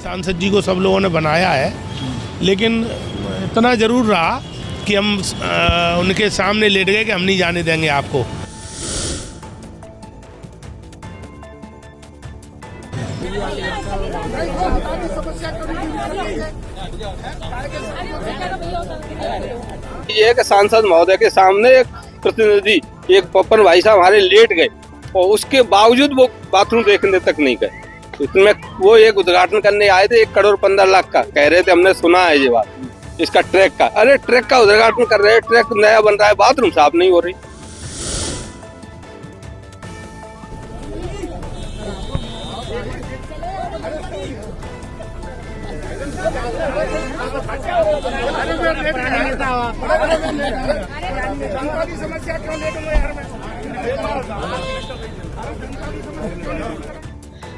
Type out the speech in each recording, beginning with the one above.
सांसद जी को सब लोगों ने बनाया है, लेकिन इतना जरूर रहा कि हम उनके सामने लेट गए कि हम नहीं जाने देंगे आपको। ये कि सांसद महोदय के सामने एक प्रतिनिधि, एक पप्पन भाई साहब हमारे लेट गए और उसके बावजूद वो बाथरूम देखने तक नहीं गए। इसमें वो एक उद्घाटन करने आए थे 1 करोड़ 15 लाख का, कह रहे थे, हमने सुना है ये बात, इसका ट्रैक का। अरे ट्रैक का उद्घाटन कर रहे हैं, ट्रैक नया बन रहा है, बाथरूम साफ नहीं हो रही।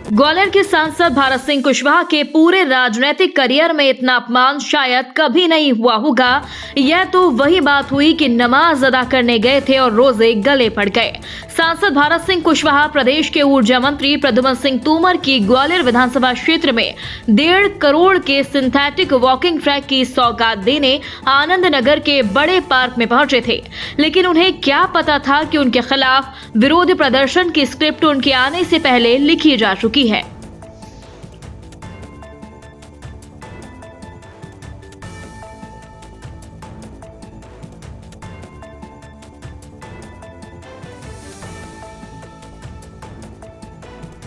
ग्वालियर के सांसद भारत सिंह कुशवाहा के पूरे राजनीतिक करियर में इतना अपमान शायद कभी नहीं हुआ होगा। यह तो वही बात हुई कि नमाज अदा करने गए थे और रोजे गले पड़ गए। सांसद भारत सिंह कुशवाहा प्रदेश के ऊर्जा मंत्री प्रद्युम्न सिंह तोमर की ग्वालियर विधानसभा क्षेत्र में 1.5 करोड़ के सिंथेटिक वॉकिंग ट्रैक की सौगात देने आनंद नगर के बड़े पार्क में पहुंचे थे, लेकिन उन्हें क्या पता था कि उनके खिलाफ विरोध प्रदर्शन की स्क्रिप्ट उनके आने से पहले लिखी जा चुकी है।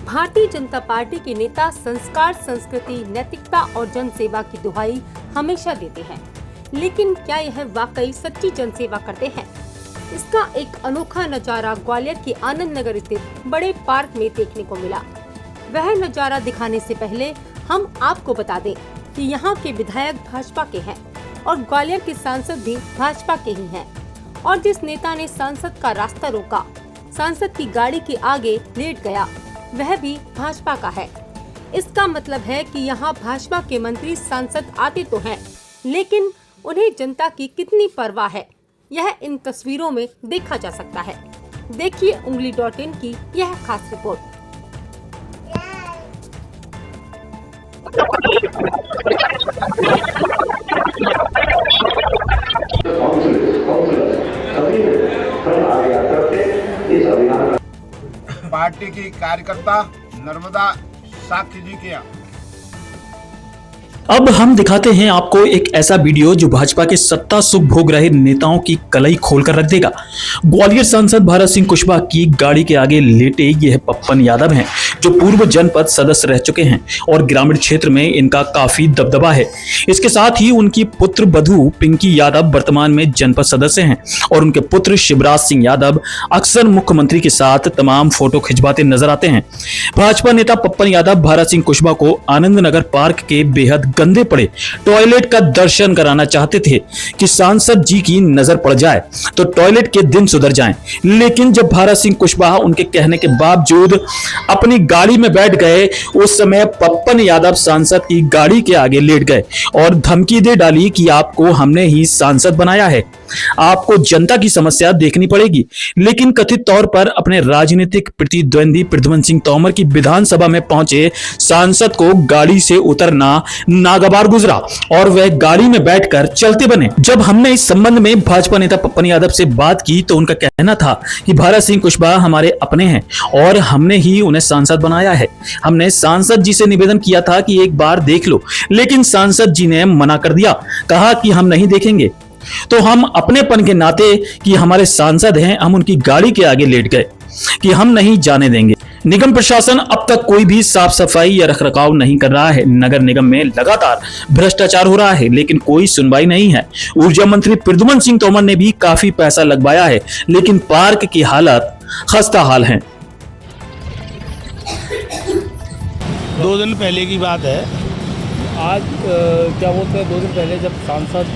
भारतीय जनता पार्टी के नेता संस्कार, संस्कृति, नैतिकता और जनसेवा की दुहाई हमेशा देते हैं, लेकिन क्या यह वाकई सच्ची जनसेवा करते हैं? इसका एक अनोखा नजारा ग्वालियर के आनंद नगर स्थित बड़े पार्क में देखने को मिला। वह नजारा दिखाने से पहले हम आपको बता दें कि यहाँ के विधायक भाजपा के हैं और ग्वालियर के सांसद भी भाजपा के ही हैं। और जिस नेता ने सांसद का रास्ता रोका, सांसद की गाड़ी के आगे लेट गया, वह भी भाजपा का है। इसका मतलब है कि यहाँ भाजपा के मंत्री सांसद आते तो हैं, लेकिन उन्हें जनता की कितनी परवाह है, यह इन तस्वीरों में देखा जा सकता है। देखिए ungli.in की यह खास रिपोर्ट। पार्टी की कार्यकर्ता नर्मदा साक्षी जी के यहाँ। अब हम दिखाते हैं आपको एक ऐसा वीडियो जो भाजपा के सत्ता सुख भोग रहे नेताओं की कलई खोलकर रख देगा। ग्वालियर सांसद भारत सिंह कुशवाहा की गाड़ी के आगे लेटे यह पप्पन यादव हैं, जो पूर्व जनपद सदस्य रह चुके हैं और ग्रामीण क्षेत्र में इनका काफी दबदबा है। इसके साथ ही उनकी पुत्र बधू पिंकी यादव वर्तमान में जनपद सदस्य हैं और उनके पुत्र शिवराज सिंह यादव अक्सर मुख्यमंत्री के साथ तमाम फोटो खिंचवाते नजर आते हैं। भाजपा नेता पप्पन यादव भारत सिंह कुशवाहा को आनंद नगर पार्क के बेहद गंदे पड़े टॉयलेट का दर्शन कराना चाहते थे कि सांसद जी की नजर पड़ जाए तो टॉयलेट के दिन सुधर जाएं। लेकिन जब भारत सिंह कुशवाहा उनके कहने के बावजूद अपनी गाड़ी में बैठ गए, उस समय पप्पन यादव सांसद की गाड़ी के आगे लेट गए और धमकी दे डाली कि आपको हमने ही सांसद बनाया है, आपको जनता की समस्या देखनी पड़ेगी। लेकिन कथित तौर पर अपने राजनीतिक प्रतिद्वंदी प्रद्युम्न सिंह तोमर की विधानसभा में पहुंचे सांसद को गाड़ी से उतरना नागवार गुजरा और वह गाड़ी में बैठकर चलते बने। जब हमने इस संबंध में भाजपा नेता पप्पन यादव से बात की तो उनका कहना था कि भारत सिंह कुशवाहा हमारे अपने हैं और हमने ही उन्हें सांसद बनाया है। हमने सांसद जी से निवेदन किया था कि एक बार देख लो, लेकिन सांसद जी ने मना कर दिया, कहा कि हम नहीं देखेंगे। तो हम अपनेपन के नाते कि हमारे सांसद हैं, हम उनकी गाड़ी के आगे लेट गए कि हम नहीं जाने देंगे। निगम प्रशासन अब तक कोई भी साफ सफाई या रखरखाव नहीं कर रहा है। नगर निगम में लगातार भ्रष्टाचार हो रहा है, लेकिन कोई सुनवाई नहीं है। ऊर्जा मंत्री प्रद्युम्न सिंह तोमर ने भी काफी पैसा लगवाया है, लेकिन पार्क की हालत खस्ता हाल है। 2 दिन पहले की बात है। आज क्या बोलते हैं, 2 दिन पहले जब सांसद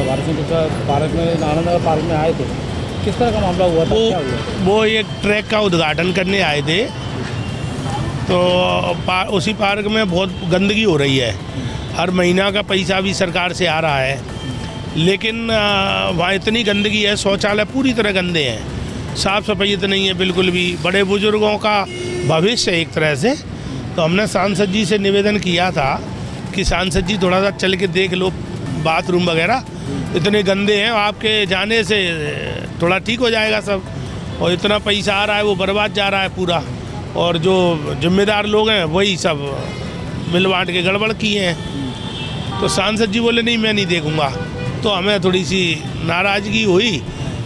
भारत सिंह कुशवाहा पार्क में आनंद नगर पार्क में आए थे, किस तरह का मामला हुआ था? क्या हुआ? वो एक ट्रैक का उद्घाटन करने आए थे, तो उसी पार्क में बहुत गंदगी हो रही है। हर महीना का पैसा भी सरकार से आ रहा है, लेकिन वहाँ इतनी गंदगी है, शौचालय पूरी तरह गंदे हैं, साफ़ सफाई तो नहीं है बिल्कुल भी। बड़े बुजुर्गों का भविष्य है एक तरह से। तो हमने सांसद जी से निवेदन किया था कि सांसद जी थोड़ा सा चल के देख लो बाथरूम वगैरह, इतने गंदे हैं, आपके जाने से थोड़ा ठीक हो जाएगा सब। और इतना पैसा आ रहा है वो बर्बाद जा रहा है पूरा, और जो जिम्मेदार लोग हैं वही सब मिल बांट के गड़बड़ किए हैं। तो सांसद जी बोले नहीं मैं नहीं देखूंगा। तो हमें थोड़ी सी नाराज़गी हुई,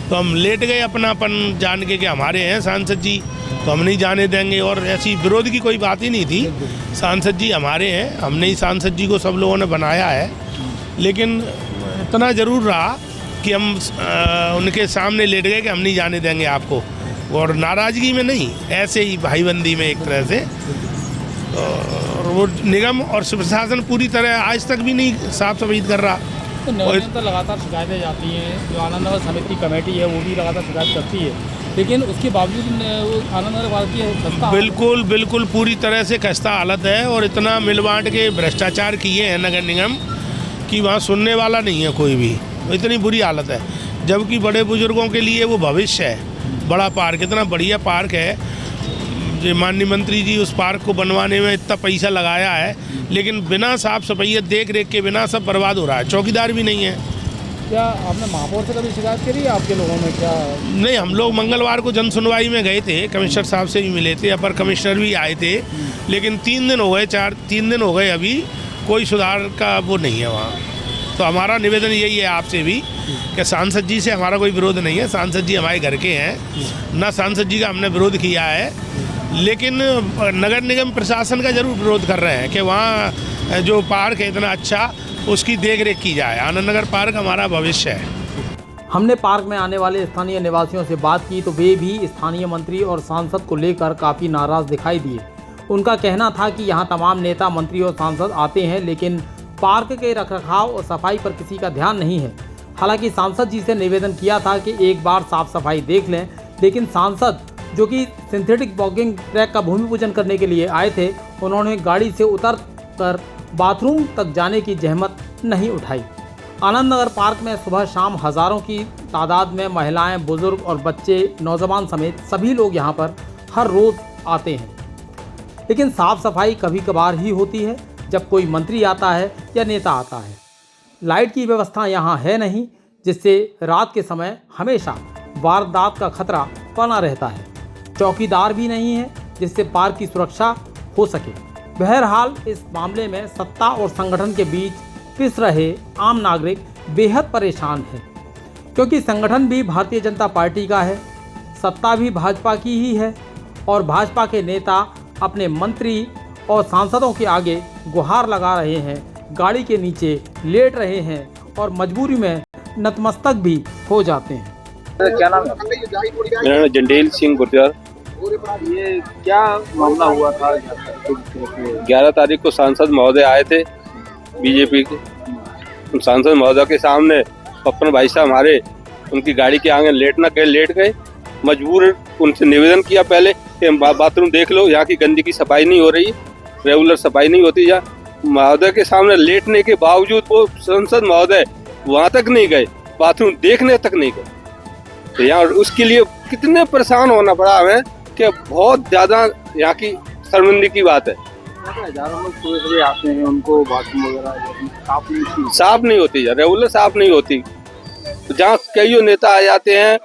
तो हम लेट गए अपनापन जान के कि हमारे हैं सांसद जी, तो हम नहीं जाने देंगे। और ऐसी विरोध की कोई बात ही नहीं थी, सांसद जी हमारे हैं, हमने ही सांसद जी को सब लोगों ने बनाया है। लेकिन इतना ज़रूर रहा कि हम उनके सामने लेट गए कि हम नहीं जाने देंगे आपको, और नाराज़गी में नहीं, ऐसे ही भाईबंदी में एक तरह से। और वो निगम और प्रशासन पूरी तरह आज तक भी नहीं साफ सफाई कर रहा। तो नियोजन तो लगातार शिकायतें जाती हैं, जो आनंद नगर समिति कमेटी है वो भी लगातार शिकायत करती है, लेकिन उसके बावजूद वो आनंद नगर वाले की खस्ता बिल्कुल बिल्कुल पूरी तरह से खस्ता हालत है। और इतना मिल बांट के भ्रष्टाचार किए हैं नगर निगम कि वहाँ सुनने वाला नहीं है कोई भी, इतनी बुरी हालत है। जबकि बड़े बुजुर्गों के लिए वो भविष्य है। बड़ा पार्क, इतना बढ़िया पार्क है, जो माननीय मंत्री जी उस पार्क को बनवाने में इतना पैसा लगाया है, लेकिन बिना साफ सफाई देख रेख के बिना सब बर्बाद हो रहा है। चौकीदार भी नहीं है। क्या आपने महापौर से कभी शिकायत करी है आपके लोगों ने? क्या नहीं, हम लोग मंगलवार को जन सुनवाई में गए थे, कमिश्नर साहब से भी मिले थे, अपर कमिश्नर भी आए थे, लेकिन 3 दिन हो गए, 3 दिन हो गए, अभी कोई सुधार का वो नहीं है वहाँ। तो हमारा निवेदन यही है आपसे भी कि सांसद जी से हमारा कोई विरोध नहीं है, सांसद जी हमारे घर के हैं, ना सांसद जी का हमने विरोध किया है, लेकिन नगर निगम प्रशासन का जरूर विरोध कर रहे हैं कि वहाँ जो पार्क है इतना अच्छा, उसकी देख रेख की जाए। आनंद नगर पार्क हमारा भविष्य है। हमने पार्क में आने वाले स्थानीय निवासियों से बात की तो वे भी स्थानीय मंत्री और सांसद को लेकर काफ़ी नाराज़ दिखाई दिए। उनका कहना था कि यहाँ तमाम नेता, मंत्री और सांसद आते हैं, लेकिन पार्क के रखरखाव और सफाई पर किसी का ध्यान नहीं है। हालांकि सांसद जी से निवेदन किया था कि एक बार साफ सफाई देख लें, लेकिन सांसद जो कि सिंथेटिक वॉकिंग ट्रैक का भूमि पूजन करने के लिए आए थे, उन्होंने गाड़ी से उतर कर बाथरूम तक जाने की जहमत नहीं उठाई। आनंद नगर पार्क में सुबह शाम हज़ारों की तादाद में महिलाएं, बुजुर्ग और बच्चे, नौजवान समेत सभी लोग यहां पर हर रोज़ आते हैं, लेकिन साफ़ सफाई कभी कभार ही होती है जब कोई मंत्री आता है या नेता आता है। लाइट की व्यवस्था यहाँ है नहीं, जिससे रात के समय हमेशा वारदात का खतरा बना रहता है। चौकीदार भी नहीं है जिससे पार्क की सुरक्षा हो सके। बहरहाल इस मामले में सत्ता और संगठन के बीच पिस रहे आम नागरिक बेहद परेशान है, क्योंकि संगठन भी भारतीय जनता पार्टी का है, सत्ता भी भाजपा की ही है, और भाजपा के नेता अपने मंत्री और सांसदों के आगे गुहार लगा रहे हैं, गाड़ी के नीचे लेट रहे हैं और मजबूरी में नतमस्तक भी हो जाते हैं। क्या नाम है? मेरा नाम जंडेल सिंह गुर्जर। ये क्या मामला हुआ था? 11 तारीख को सांसद महोदय आए थे बीजेपी के। सांसद महोदय के सामने पप्पन भाई साहब हमारे उनकी गाड़ी के आगे लेट गए। मजबूर उनसे निवेदन किया पहले कि बाथरूम देख लो, यहाँ की गंदगी की सफाई नहीं हो रही, रेगुलर सफाई नहीं होती। या महोदय के सामने लेटने के बावजूद वो सांसद महोदय वहाँ तक नहीं गए, बाथरूम देखने तक नहीं गए। तो यहाँ उसके लिए कितने परेशान होना पड़ा हमें कि बहुत ज़्यादा यहाँ की शर्मिंदगी की बात है। हज़ारों लोग सुबह आते हैं, उनको बाथरूम वगैरह साफ नहीं होती, रेगुलर साफ नहीं होती। जहाँ कई नेता आ जाते हैं,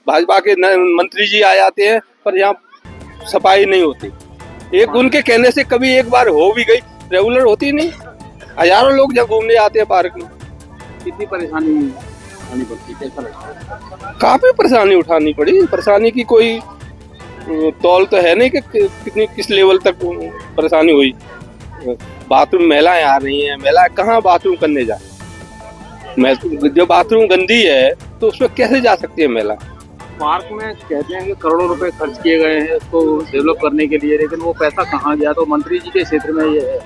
भाजपा के मंत्री जी आ जाते हैं, पर यहाँ सफाई नहीं होती। एक उनके कहने से कभी एक बार हो भी गई, रेगुलर होती नहीं। हजारों लोग जब घूमने आते हैं पार्क में, कितनी परेशानी उठानी पड़ती है? कैसा लगता है? काफी परेशानी उठानी पड़ी। परेशानी की कोई तौल तो है नहीं कि किस लेवल तक परेशानी हुई। बाथरूम महिलाएं आ रही हैं, महिलाएं कहाँ बाथरूम करने जाए? जो बाथरूम गंदी है तो उसमें कैसे जा सकती है महिला? पार्क में कहते हैं कि करोड़ों रुपए खर्च किए गए हैं उसको डेवलप करने के लिए, लेकिन वो पैसा कहाँ गया? तो मंत्री जी के क्षेत्र में ये है,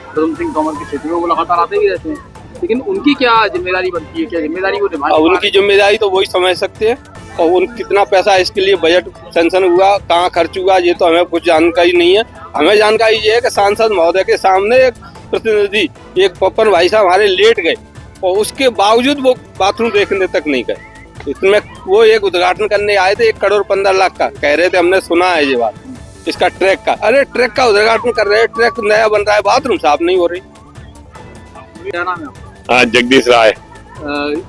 प्रदुम सिंह तोमर के क्षेत्र में वो लगातार आते ही रहते हैं, लेकिन उनकी क्या जिम्मेदारी बनती है? क्या जिम्मेदारी वो निभानी? उनकी जिम्मेदारी तो वही समझ सकते हैं, और उन कितना पैसा इसके लिए बजट सैंक्शन हुआ, कहाँ खर्च हुआ, ये तो हमें कुछ जानकारी नहीं है। हमें जानकारी ये है कि सांसद महोदय के सामने एक प्रतिनिधि, एक पप्पन भाई साहब हमारे लेट गए, और उसके बावजूद वो बाथरूम देखने तक नहीं गए। इसमें वो एक उद्घाटन करने आए थे 1,15,00,000 का, कह रहे थे, हमने सुना है ये बात इसका ट्रैक का। अरे ट्रैक का उद्घाटन कर रहे हैं, ट्रैक नया बन रहा है, बाथरूम साफ नहीं हो रही। क्या नाम है आपका? हाँ, जगदीश राय।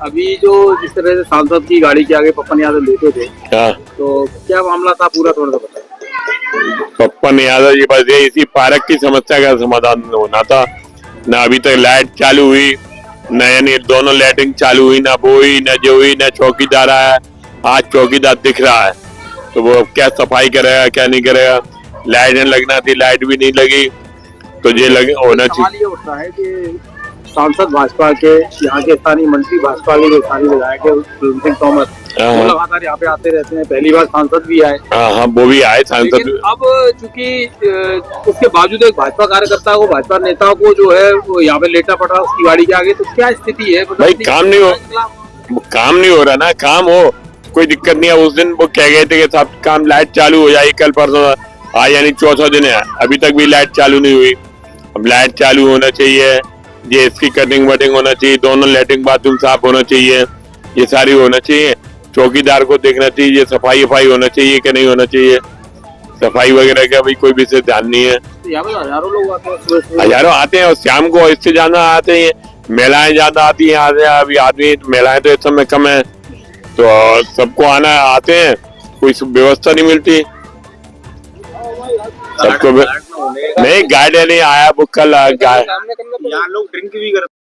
अभी जो जिस तरह से सांसद की गाड़ी के आगे पप्पन यादव लेटे थे, हाँ, तो क्या मामला था पूरा, थोड़ा सा बताइए। पप्पन यादव जी, बस ये इसी पार्क की समस्या का समाधान होना था। न अभी तक लाइट चालू हुई, न यानी दोनों लाइटिंग चालू हुई, ना वो हुई, न जो हुई, न चौकीदार आया। आज चौकीदार दिख रहा है, तो वो क्या सफाई करेगा, क्या नहीं करेगा। लाइट लगना थी, लाइट भी नहीं लगी, तो ये लगे होना चाहिए। सवाल ये उठता है कि सांसद भाजपा के, यहाँ के स्थानीय मंत्री भाजपा के, जो स्थानीय विधायक है प्रद्युम्न सिंह तोमर, वो लगातार यहाँ पे आते रहते हैं, पहली बार सांसद भी आए। हाँ, वो भी आए सांसद। लेकिन अब चूंकि उसके बावजूद एक भाजपा कार्यकर्ता को, भाजपा नेता को जो है वो यहाँ पे लेटा पड़ा उसकी गाड़ी के आगे, तो क्या स्थिति है? भाई काम नहीं हो रहा ना, काम हो, कोई दिक्कत नहीं है। उस दिन वो कह गए थे कि सब काम लाइट चालू हो जाएगी कल परसों, आज यानी चौथा दिन है, अभी तक भी लाइट चालू नहीं हुई। अब लाइट चालू होना चाहिए, ये इसकी कटिंग वटिंग होना चाहिए, दोनों लैट्रिन बाथरूम साफ होना चाहिए, ये सारी होना चाहिए। चौकीदार को देखना चाहिए, ये सफाई होना चाहिए कि नहीं होना चाहिए, सफाई वगैरह का भी कोई विशेष ध्यान नहीं है। यहाँ पे हजारों लोग आते हैं, हजारों आते हैं, और शाम को इससे ज्यादा आते हैं, महिलाएं ज्यादा आती हैं। अभी आदमी, महिलाएं तो इस समय कम है, तो सबको आना आते हैं, कोई व्यवस्था नहीं मिलती सबको। नहीं, गाइड नहीं आया, वो कल यहाँ लोग ड्रिंक भी करते